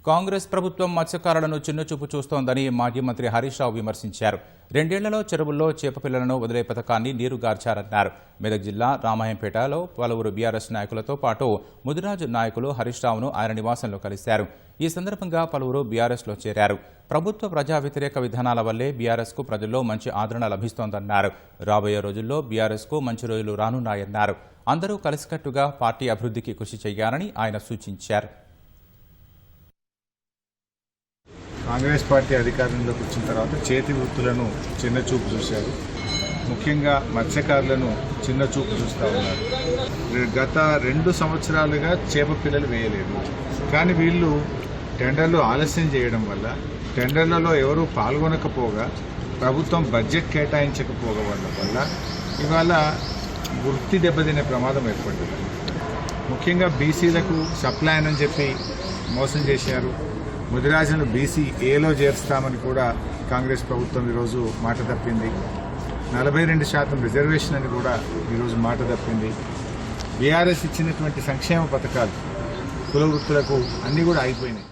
కాంగ్రెస్ ప్రభుత్వం మత్స్యకారులను చిన్నచూపు చూస్తోందని మాజీ మంత్రి హరీష్ రావు విమర్శించారు. 2 ఏళ్లలో చెరువుల్లో చేప పిల్లలను వదిలే పథకాన్ని నీరుగార్చారన్నారు. మెదక్ జిల్లా రామాయంపేటలో పలువురు బీఆర్ఎస్ నాయకులతో పాటు ముదిరాజు నాయకులు హరీష్ రావును ఆయన నివాసంలో కలిశారు. ఈ సందర్భంగా పలువురు బీఆర్ఎస్లో చేరారు. ప్రభుత్వ ప్రజా వ్యతిరేక విధానాల వల్లే బీఆర్ఎస్కు ప్రజల్లో మంచి ఆదరణ లభిస్తోందన్నారు. రాబోయే రోజుల్లో బీఆర్ఎస్కు మంచి రోజులు రానున్నాయన్నారు. అందరూ కలిసికట్టుగా పార్టీ అభివృద్ధికి కృషి చేయాలని ఆయన సూచించారు. కాంగ్రెస్ పార్టీ అధికారంలోకి వచ్చిన తర్వాత చేతి వృత్తులను చిన్నచూపు చూశారు. ముఖ్యంగా మత్స్యకారులను చిన్నచూపు చూస్తూ ఉన్నారు. గత 2 సంవత్సరాలుగా చేప పిల్లలు వేయలేదు. కానీ వీళ్ళు టెండర్లు ఆలస్యం చేయడం వల్ల, టెండర్లలో ఎవరూ పాల్గొనకపోగా, ప్రభుత్వం బడ్జెట్ కేటాయించకపోవడం వల్ల ఇవాళ వృత్తి దెబ్బతినే ప్రమాదం ఏర్పడింది. ముఖ్యంగా బీసీలకు సప్లైన్ అని చెప్పి మోసం చేశారు. ముదిరాజులను బీసీ ఏలో చేర్స్తామని కూడా కాంగ్రెస్ ప్రభుత్వం ఈరోజు మాట తప్పింది. 42% రిజర్వేషన్ అని కూడా ఈరోజు మాట తప్పింది. బీఆర్ఎస్ ఇచ్చినటువంటి సంక్షేమ పథకాలు కుల వృత్తులకు అన్నీ కూడా అయిపోయినాయి.